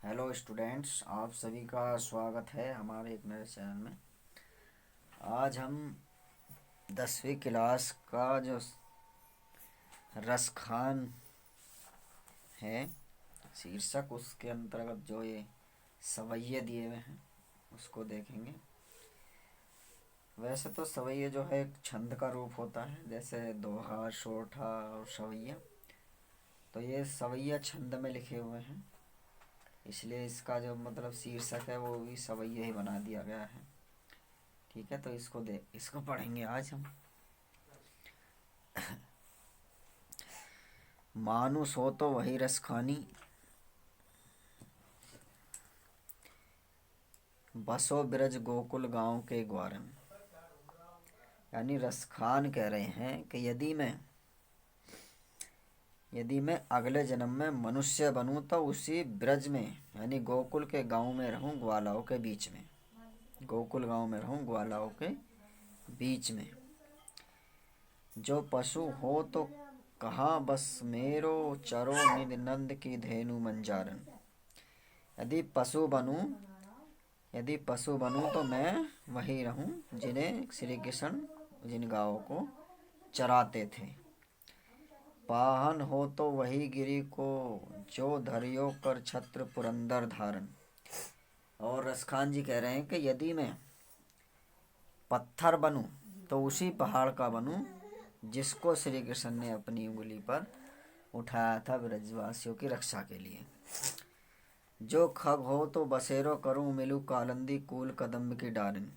Hello students, आप सभी का स्वागत है हमारे एक नए चैनल में। आज हम 10वीं क्लास का जो रसखान है शीर्षक, उसके अंतर्गत जो ये सवैये दिए हुए हैं उसको देखेंगे। वैसे तो सवैये जो है एक छंद का रूप होता है, जैसे दोहा, सोठा और सवैया। तो ये सवैया छंद में लिखे हुए हैं, इसलिए इसका जो मतलब शीर्षक है वो भी सवैया ही बना दिया गया है। ठीक है, तो इसको पढ़ेंगे आज हम। मानुस हो तो वही रस खानी, बसो ब्रज गोकुल गांव के ग्वारन। यानी रसखान कह रहे हैं कि यदि मैं अगले जन्म में मनुष्य बनूं तो उसी ब्रज में यानी गोकुल के गांव में रहूं, ग्वालाओं के बीच में। गोकुल गांव में रहूं, ग्वालाओं के बीच में। जो पशु हो तो कहाँ बस मेरो, चरो निध नंद की धेनु मंजारन। यदि पशु बनूं यदि पशु बनूं तो मैं वही रहूं जिन्हें श्री कृष्ण जिन गायों को चराते थे। पाहन हो तो वही गिरी को, जो धरियो कर छत्र पुरंदर धारण। और रसखान जी कह रहे हैं कि यदि मैं पत्थर बनूं तो उसी पहाड़ का बनूं जिसको श्री कृष्ण ने अपनी उंगली पर उठाया था ब्रजवासियों की रक्षा के लिए। जो खग हो तो बसेरो करूं, मिलू कालंदी कूल कदम्ब की डारिन।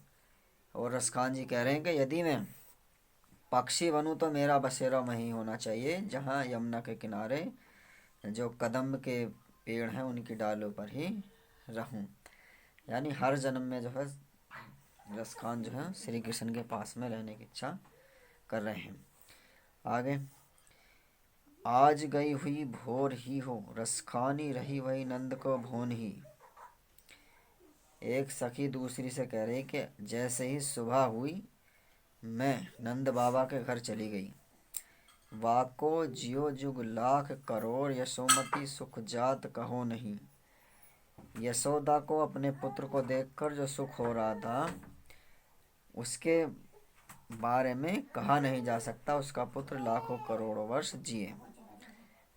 और रसखान जी कह रहे हैं कि यदि मैं पक्षी बनूं तो मेरा बसेरा वहीं होना चाहिए जहां यमुना के किनारे जो कदम्ब के पेड़ हैं उनकी डालों पर ही रहूं। यानी हर जन्म में जो है रसखान जो है श्री कृष्ण के पास में रहने की इच्छा कर रहे हैं। आगे, आज गई हुई भोर ही हो, रसखानी रही वही नंद को भोन ही। एक सखी दूसरी से कह रही कि जैसे ही सुबह हुई मैं नंद बाबा के घर चली गई। वाको जियो जुग लाख करोड़, यशोमती सुख जात कहो नहीं। यशोदा को अपने पुत्र को देखकर जो सुख हो रहा था उसके बारे में कहा नहीं जा सकता। उसका पुत्र लाखों करोड़ों वर्ष जिए।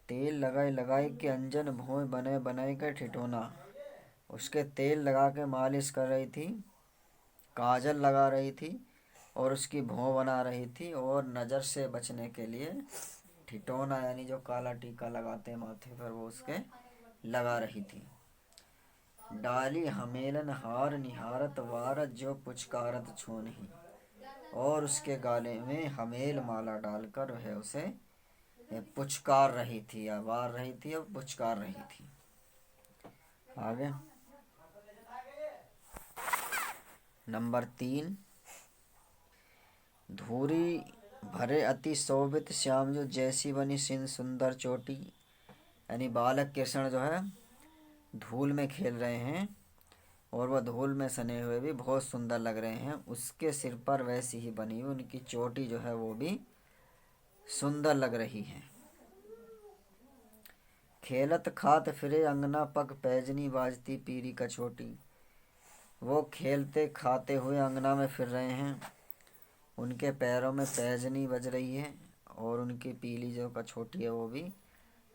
तेल लगाई लगाई के अंजन भोय बने बनाए के ठिठोना। उसके तेल लगा के मालिश कर रही थी, काजल लगा रही थी और उसकी भौं बना रही थी। और नज़र से बचने के लिए ठिठोना यानी जो काला टीका लगाते हैं माथे पर वो उसके लगा रही थी। डाली हमेलन हार निहारत वार, जो पुचकारत छून ही। और उसके गाले में हमेल माला डालकर वह उसे पुचकार रही थी या वार रही थी या पुचकार रही थी। आगे नंबर 3, धूरी भरे अति शोभित श्याम जो जैसी बनी सिंध सुंदर चोटी। यानी बालक कृष्ण जो है धूल में खेल रहे हैं और वह धूल में सने हुए भी बहुत सुंदर लग रहे हैं। उसके सिर पर वैसी ही बनी हुई उनकी चोटी जो है वो भी सुंदर लग रही है। खेलत खात फिरे अंगना पग, पैजनी बाजती पीरी कछोटी। वो खेलते खाते हुए अंगना में फिर रहे हैं, उनके पैरों में पैजनी बज रही है और उनकी पीली जो कछोटी है वो भी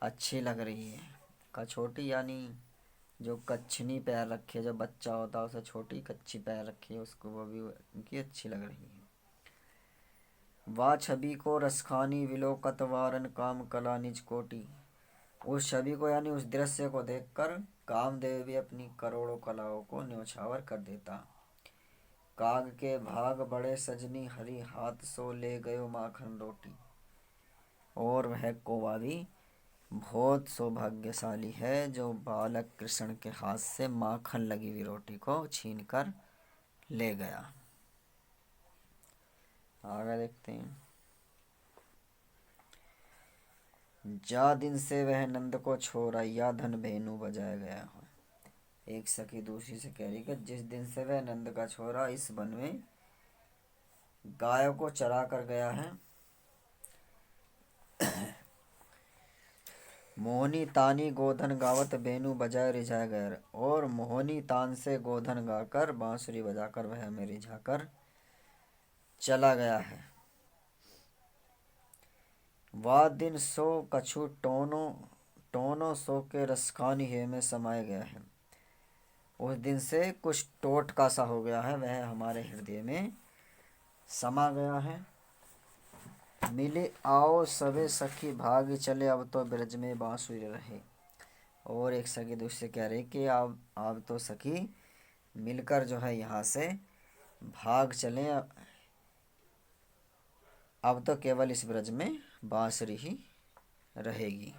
अच्छी लग रही है। कछोटी यानी जो कच्छनी पैर रखे, जो बच्चा होता है उसे छोटी कच्ची पैर रखी है उसको, वो भी उनकी अच्छी लग रही है। वाह छवि को रसखानी विलोकत वारन, काम कला निज कोटि। उस छवि को यानी उस दृश्य को देखकर कामदेव भी अपनी करोड़ों कलाओं को न्योछावर कर देता। काग के भाग बड़े सजनी, हरी हाथ सो ले गयो माखन रोटी। और वह कौवा भी बहुत सौभाग्यशाली है जो बालक कृष्ण के हाथ से माखन लगी हुई रोटी को छीन कर ले गया। आगे देखते हैं। जा दिन से वह नंद को छोड़ा, या धन भेनु बजाया गया हो। एक सखी दूसरी से कह रही कि जिस दिन से वह नंद का छोरा इस वन में गायों को चरा कर गया है मोहनी तानी गोधन गावत बेनु बजाय रिझाए गैर। और मोहनी तान से गोधन गाकर बांसुरी बजाकर वह हमें रिझाकर चला गया है। वह दिन सो कछु टोनो टोनो सो के रसखानी है में समाया गया है। उस दिन से कुछ टोटका सा हो गया है, वह हमारे हृदय में समा गया है। मिले आओ सबे सखी भाग चले, अब तो ब्रज में बांसुरी रहे। और एक सखी दूसरे कह रहे कि अब तो सखी मिलकर जो है यहाँ से भाग चले, अब तो केवल इस ब्रज में बांसुरी ही रहेगी।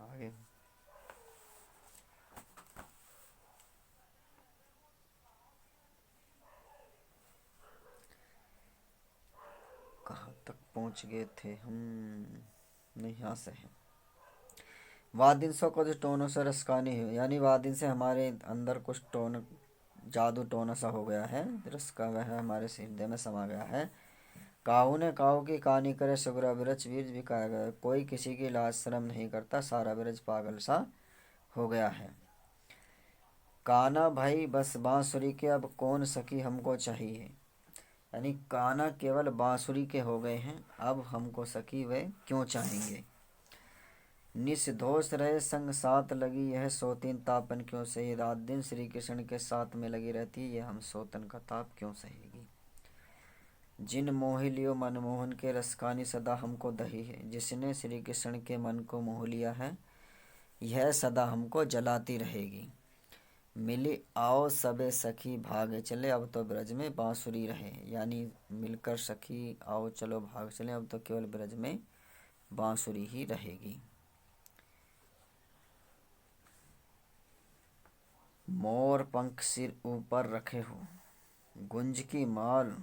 आगे कहाँ तक पहुँच गए थे हम? नहीं, यहाँ से है। वादिन सो कुछ टोनों से रसकानी है, यानी वादिन से हमारे अंदर कुछ टोन जादू टोना सा हो गया है, रस का वह हमारे हृदय में समा गया है। काहू ने काहू की कहानी करे सुगरा ब्रज बीज बिकाया गया। कोई किसी की लाज शर्म नहीं करता, सारा ब्रज पागल सा हो गया है। काना भाई बस बांसुरी के, अब कौन सखी हमको चाहिए। यानी काना केवल बांसुरी के हो गए हैं, अब हमको सखी वे क्यों चाहेंगे। निष्दोष रहे संग साथ लगी यह सोतीन तापन क्यों सही। रात दिन श्री कृष्ण के साथ में लगी रहती है, ये हम सोतन का ताप क्यों सहेगी। जिन मोहि लियो मनमोहन के रसकानी सदा हमको दही है। जिसने श्री कृष्ण के मन को मोह लिया है, यह सदा हमको जलाती रहेगी। मिली आओ सबे सखी भागे चले, अब तो ब्रज में बांसुरी रहे। यानी मिलकर सखी आओ चलो भाग चले, अब तो केवल ब्रज में बांसुरी ही रहेगी। मोर पंख सिर ऊपर रखे हो, गुंज की माल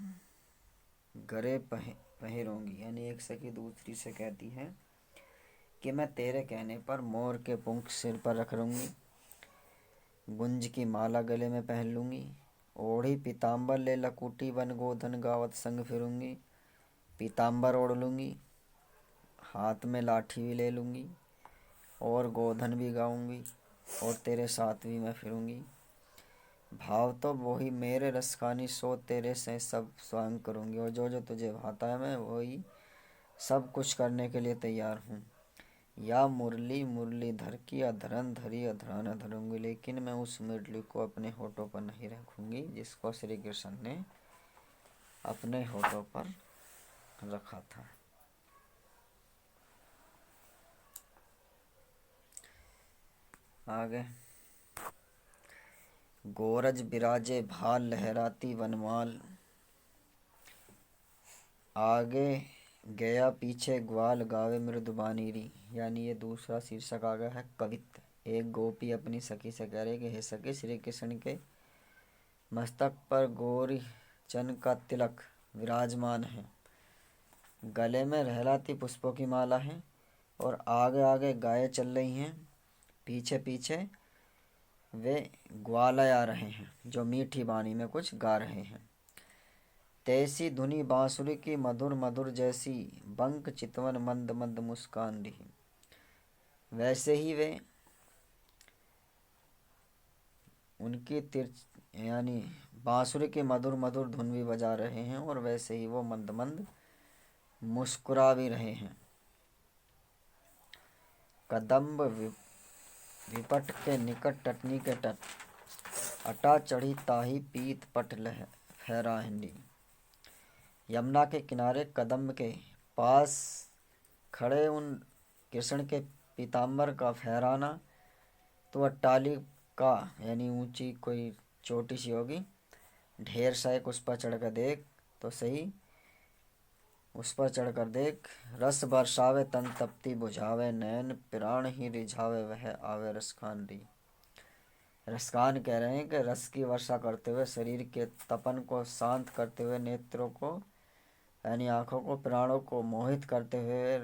गरे पहिरूंगी। यानी एक सखी दूसरी से कहती है कि मैं तेरे कहने पर मोर के पंख सिर पर रख लूँगी, गुंज की माला गले में पहन लूँगी, ओढ़ी पीताम्बर ले लकुटी बन गोधन गावत संग फिरूंगी। पीताम्बर ओढ़ लूँगी, हाथ में लाठी भी ले लूँगी और गोधन भी गाऊंगी और तेरे साथ भी मैं फिरूंगी। भाव तो वही मेरे रसखानी सो तेरे से सब स्वयं करूंगी। और जो जो तुझे भाता है मैं वही सब कुछ करने के लिए तैयार हूँ। या मुरली मुरलीधर की अधरन धरी अधरान धरूंगी, लेकिन मैं उस मुरली को अपने होठों पर नहीं रखूंगी जिसको श्री कृष्ण ने अपने होठों पर रखा था। आगे गोरज बिराजे भाल लहराती वनमाल, आगे गया पीछे ग्वाल गावे मृदुबानी री। यानी ये दूसरा शीर्षक आ गया है कवित्व। एक गोपी अपनी सखी से कह रही कि हे सखी, श्री कृष्ण के मस्तक पर गौरी चन का तिलक विराजमान है, गले में लहराती पुष्पों की माला है और आगे आगे गायें चल रही हैं, पीछे पीछे वे ग्वालय आ रहे हैं जो मीठी बानी में कुछ गा रहे हैं। तैसी धुनी बांसुरी की मधुर मधुर, जैसी बंक चितवन मंद मंद मुस्कान रही। वैसे ही वे उनकी यानी बांसुरी की मधुर मधुर धुन भी बजा रहे हैं और वैसे ही वो मंद मंद मुस्कुरा भी रहे हैं। कदम्ब विपट के निकट टटनी के तट, अटा चढ़ी ताही पीत पट लह फहराहिंडी। यमुना के किनारे कदम्ब के पास खड़े उन कृष्ण के पीताम्बर का फहराना तो अट्टालिका यानी ऊंची कोई चोटी सी होगी, ढेर सा एक उस पर चढ़कर देख तो सही, उस पर चढ़कर देख। रस बरसावे तन तपती बुझावे, नैन प्राण ही रिझावे वह आवे रसखान री। रसखान कह रहे हैं कि रस की वर्षा करते हुए, शरीर के तपन को शांत करते हुए, नेत्रों को यानी आँखों को, प्राणों को मोहित करते हुए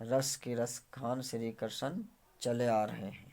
रस की रसखान श्री कृष्ण चले आ रहे हैं।